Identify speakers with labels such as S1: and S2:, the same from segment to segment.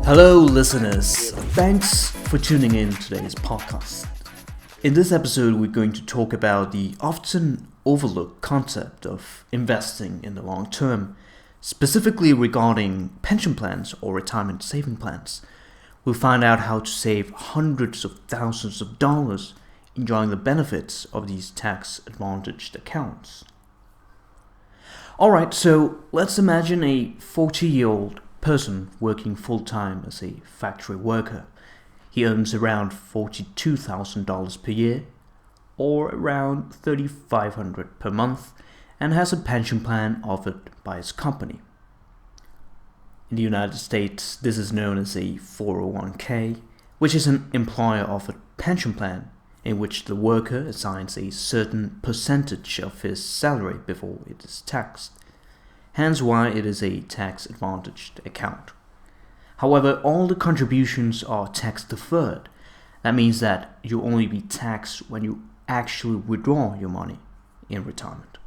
S1: Hello listeners, thanks for tuning in to today's podcast. In this episode we're going to talk about the often overlooked concept of investing in the long term, specifically regarding pension plans or retirement saving plans. We'll find out how to save hundreds of thousands of dollars enjoying the benefits of these tax-advantaged accounts. Alright, so let's imagine a 40-year-old person working full-time as a factory worker. He earns around $42,000 per year, or around $3,500 per month, and has a pension plan offered by his company. In the United States, this is known as a 401K, which is an employer-offered pension plan in which the worker assigns a certain percentage of his salary before it is taxed. Hence why it is a tax-advantaged account. However, all the contributions are tax-deferred. That means that you'll only be taxed when you actually withdraw your money in retirement.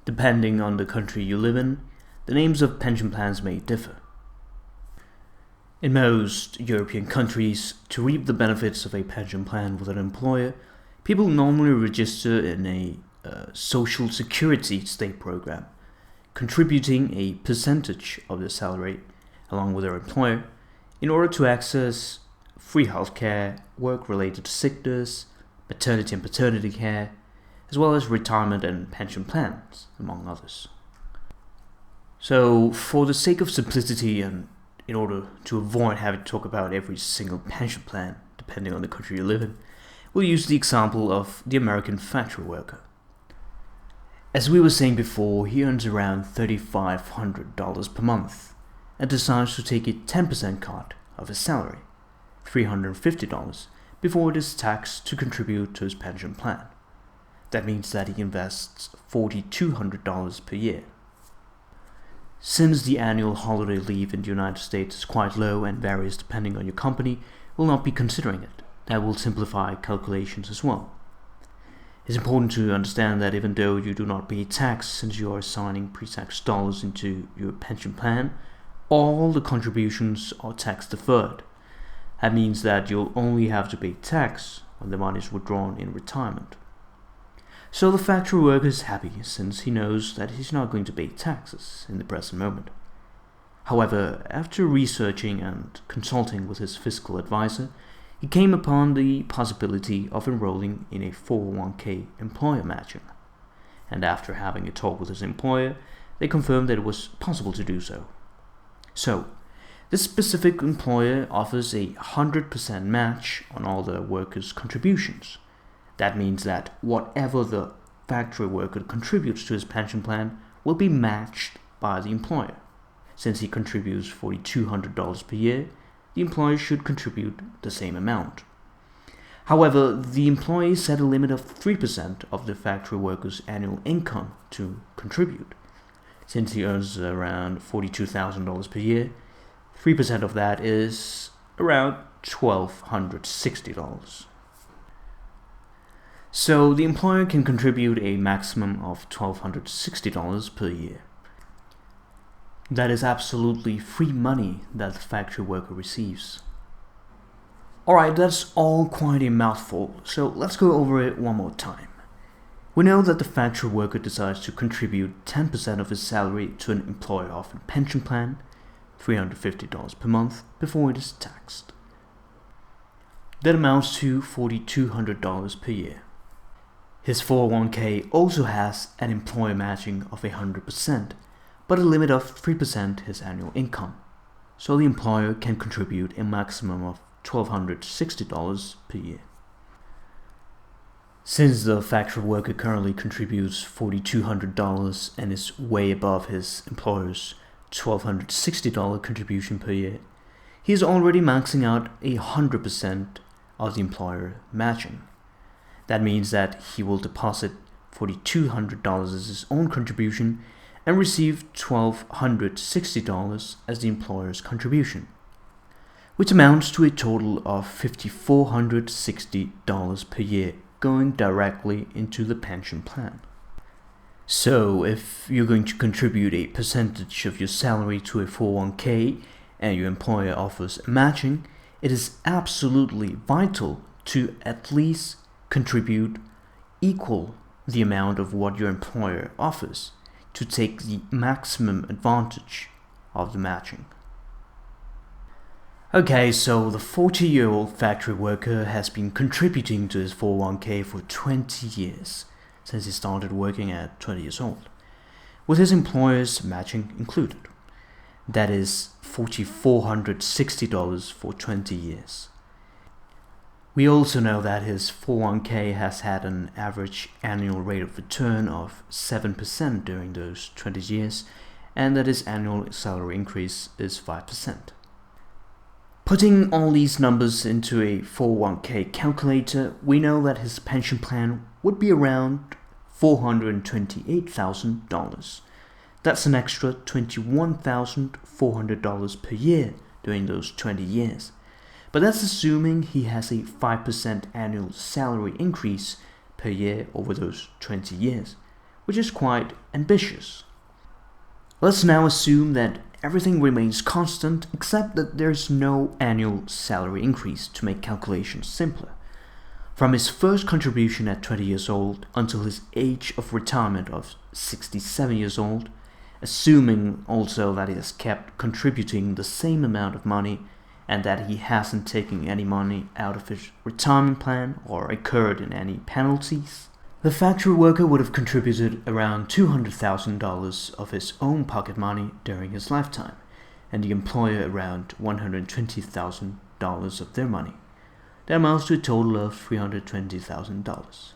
S1: Depending on the country you live in, the names of pension plans may differ. In most European countries, to reap the benefits of a pension plan with an employer, people normally register in a social security state program, contributing a percentage of their salary along with their employer in order to access free healthcare, work-related sickness, maternity and paternity care, as well as retirement and pension plans, among others. So, for the sake of simplicity and in order to avoid having to talk about every single pension plan, depending on the country you live in, we'll use the example of the American factory worker. As we were saying before, he earns around $3,500 per month and decides to take a 10% cut of his salary, $350, before it is taxed to contribute to his pension plan. That means that he invests $4,200 per year. Since the annual holiday leave in the United States is quite low and varies depending on your company, we'll not be considering it. That will simplify calculations as well. It's important to understand that even though you do not pay tax since you are assigning pre-tax dollars into your pension plan, all the contributions are tax deferred. That means that you'll only have to pay tax when the money is withdrawn in retirement. So the factory worker is happy since he knows that he's not going to pay taxes in the present moment. However, after researching and consulting with his fiscal advisor, he came upon the possibility of enrolling in a 401k employer matching. And after having a talk with his employer, they confirmed that it was possible to do so. So, this specific employer offers a 100% match on all the workers' contributions. That means that whatever the factory worker contributes to his pension plan will be matched by the employer. Since he contributes $4,200 per year, the employer should contribute the same amount. However, the employee set a limit of 3% of the factory worker's annual income to contribute. Since he earns around $42,000 per year, 3% of that is around $1,260. So the employer can contribute a maximum of $1,260 per year. That is absolutely free money that the factory worker receives. Alright, that's all quite a mouthful, so let's go over it one more time. We know that the factory worker decides to contribute 10% of his salary to an employer-offered pension plan, $350 per month, before it is taxed. That amounts to $4,200 per year. His 401k also has an employer matching of 100%, but a limit of 3% his annual income, so the employer can contribute a maximum of $1,260 per year. Since the factory worker currently contributes $4,200 and is way above his employer's $1,260 contribution per year, he is already maxing out 100% of the employer matching. That means that he will deposit $4,200 as his own contribution and receive $1,260 as the employer's contribution, which amounts to a total of $5,460 per year going directly into the pension plan. So if you're going to contribute a percentage of your salary to a 401k and your employer offers a matching, it is absolutely vital to at least contribute equal the amount of what your employer offers to take the maximum advantage of the matching. Okay, so the 40-year-old factory worker has been contributing to his 401k for 20 years, since he started working at 20 years old, with his employer's matching included. That is $4,460 for 20 years. We also know that his 401k has had an average annual rate of return of 7% during those 20 years, and that his annual salary increase is 5%. Putting all these numbers into a 401k calculator, we know that his pension plan would be around $428,000. That's an extra $21,400 per year during those 20 years. But that's assuming he has a 5% annual salary increase per year over those 20 years, which is quite ambitious. Let's now assume that everything remains constant except that there's no annual salary increase to make calculations simpler. From his first contribution at 20 years old until his age of retirement of 67 years old, assuming also that he has kept contributing the same amount of money and that he hasn't taken any money out of his retirement plan or incurred in any penalties, the factory worker would have contributed around $200,000 of his own pocket money during his lifetime, and the employer around $120,000 of their money. That amounts to a total of $320,000.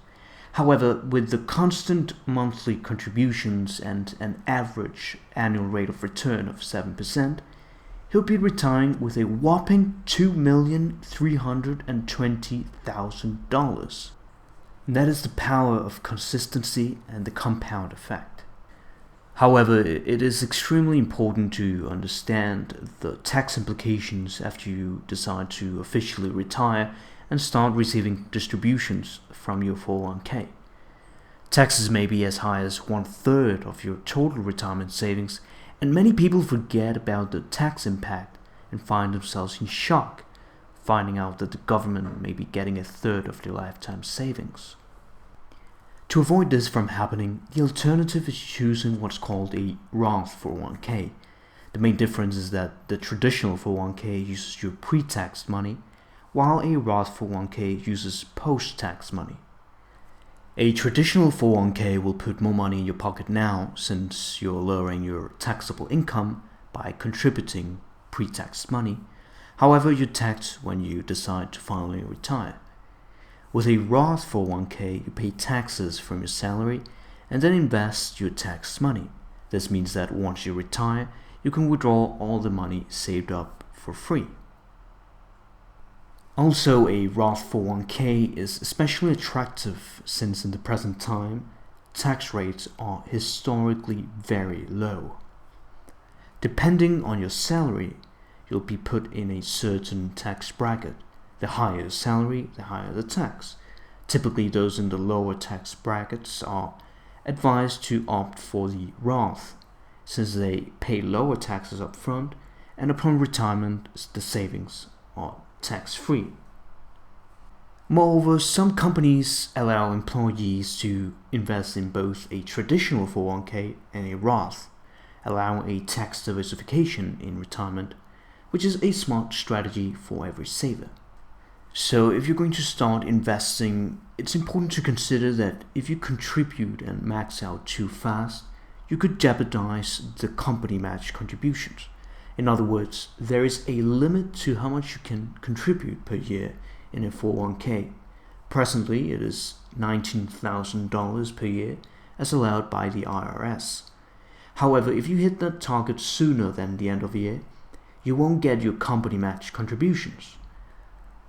S1: However, with the constant monthly contributions and an average annual rate of return of 7%, he'll be retiring with a whopping $2,320,000. That is the power of consistency and the compound effect. However, it is extremely important to understand the tax implications after you decide to officially retire and start receiving distributions from your 401k. Taxes may be as high as 1/3 of your total retirement savings, and many people forget about the tax impact and find themselves in shock, finding out that the government may be getting 1/3 of their lifetime savings. To avoid this from happening, the alternative is choosing what's called a Roth 401k. The main difference is that the traditional 401k uses your pre-tax money, while a Roth 401k uses post-tax money. A traditional 401k will put more money in your pocket now since you're lowering your taxable income by contributing pre-tax money. However, you're taxed when you decide to finally retire. With a Roth 401k, you pay taxes from your salary and then invest your tax money. This means that once you retire, you can withdraw all the money saved up for free. Also, a Roth 401k is especially attractive since in the present time, tax rates are historically very low. Depending on your salary, you'll be put in a certain tax bracket. The higher the salary, the higher the tax. Typically, those in the lower tax brackets are advised to opt for the Roth, since they pay lower taxes up front, and upon retirement, the savings are tax-free. Moreover, some companies allow employees to invest in both a traditional 401k and a Roth, allowing a tax diversification in retirement, which is a smart strategy for every saver. So if you're going to start investing, it's important to consider that if you contribute and max out too fast, you could jeopardize the company match contributions. In other words, there is a limit to how much you can contribute per year in a 401k. Presently, it is $19,000 per year as allowed by the IRS. However, if you hit that target sooner than the end of the year, you won't get your company match contributions.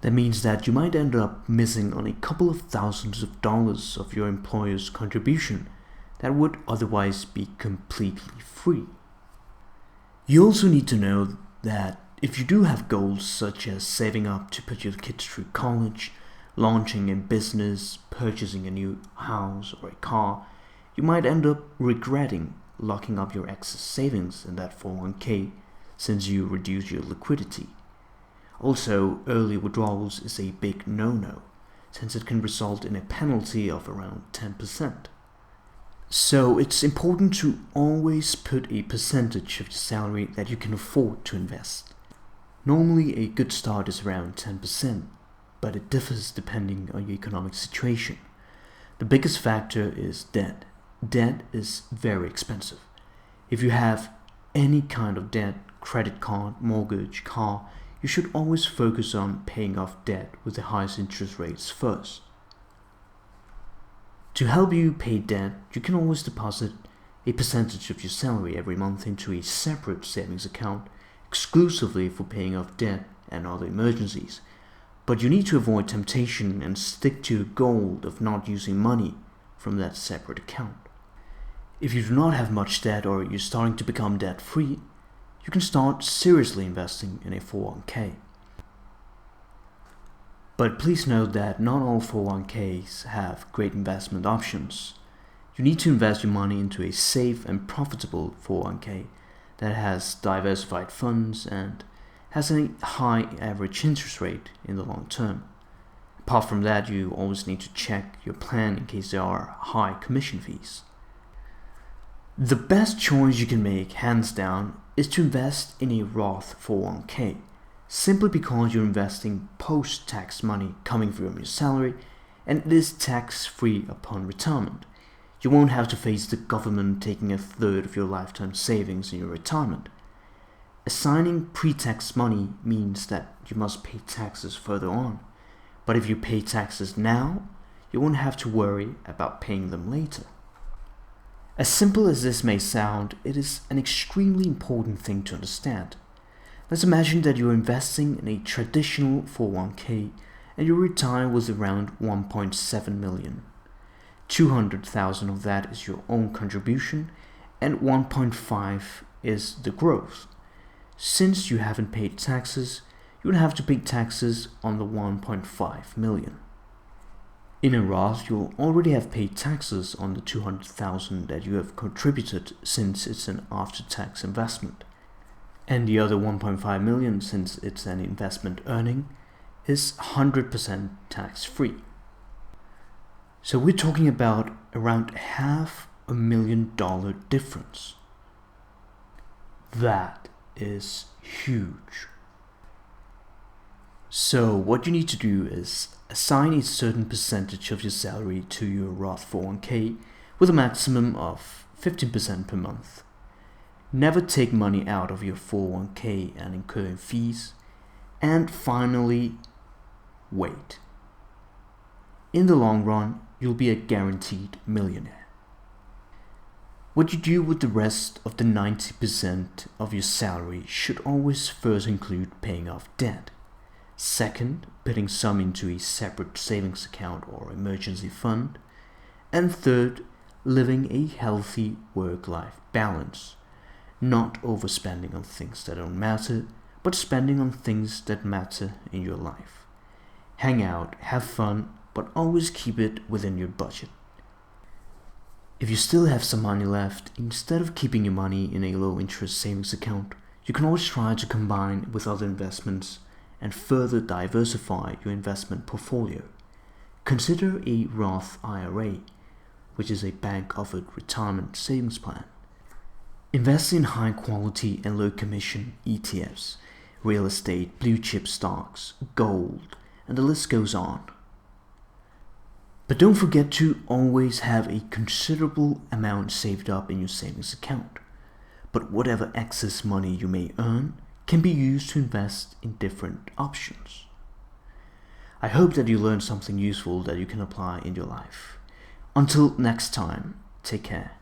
S1: That means that you might end up missing on a couple of thousands of dollars of your employer's contribution that would otherwise be completely free. You also need to know that if you do have goals such as saving up to put your kids through college, launching a business, purchasing a new house or a car, you might end up regretting locking up your excess savings in that 401k since you reduce your liquidity. Also, early withdrawals is a big no-no, since it can result in a penalty of around 10%. So it's important to always put a percentage of your salary that you can afford to invest. Normally a good start is around 10%, but it differs depending on your economic situation. The biggest factor is debt. Debt is very expensive. If you have any kind of debt, credit card, mortgage, car, you should always focus on paying off debt with the highest interest rates first. To help you pay debt, you can always deposit a percentage of your salary every month into a separate savings account exclusively for paying off debt and other emergencies. But you need to avoid temptation and stick to your goal of not using money from that separate account. If you do not have much debt or you're starting to become debt-free, you can start seriously investing in a 401k. But please note that not all 401ks have great investment options. You need to invest your money into a safe and profitable 401k that has diversified funds and has a high average interest rate in the long term. Apart from that, you always need to check your plan in case there are high commission fees. The best choice you can make, hands down, is to invest in a Roth 401k, simply because you're investing post-tax money coming from your salary and it is tax-free upon retirement. You won't have to face the government taking a third of your lifetime savings in your retirement. Assigning pre-tax money means that you must pay taxes further on, but if you pay taxes now, you won't have to worry about paying them later. As simple as this may sound, it is an extremely important thing to understand. Let's imagine that you're investing in a traditional 401k and you retire with around 1.7 million. 200,000 of that is your own contribution and 1.5 is the growth. Since you haven't paid taxes, you would have to pay taxes on the 1.5 million. In a Roth, you'll already have paid taxes on the 200,000 that you have contributed since it's an after-tax investment. And the other 1.5 million, since it's an investment earning, is 100% tax-free. So we're talking about around $500,000 difference. That is huge. So what you need to do is assign a certain percentage of your salary to your Roth 401k with a maximum of 15% per month. Never take money out of your 401k and incur fees. And finally, wait. In the long run, you'll be a guaranteed millionaire. What you do with the rest of the 90% of your salary should always first include paying off debt. Second, putting some into a separate savings account or emergency fund. And third, living a healthy work-life balance. Not overspending on things that don't matter, but spending on things that matter in your life. Hang out, have fun, but always keep it within your budget. If you still have some money left, instead of keeping your money in a low-interest savings account, you can always try to combine with other investments and further diversify your investment portfolio. Consider a Roth IRA, which is a bank-offered retirement savings plan. Invest in high-quality and low-commission ETFs, real estate, blue-chip stocks, gold, and the list goes on. But don't forget to always have a considerable amount saved up in your savings account. But whatever excess money you may earn can be used to invest in different options. I hope that you learned something useful that you can apply in your life. Until next time, take care.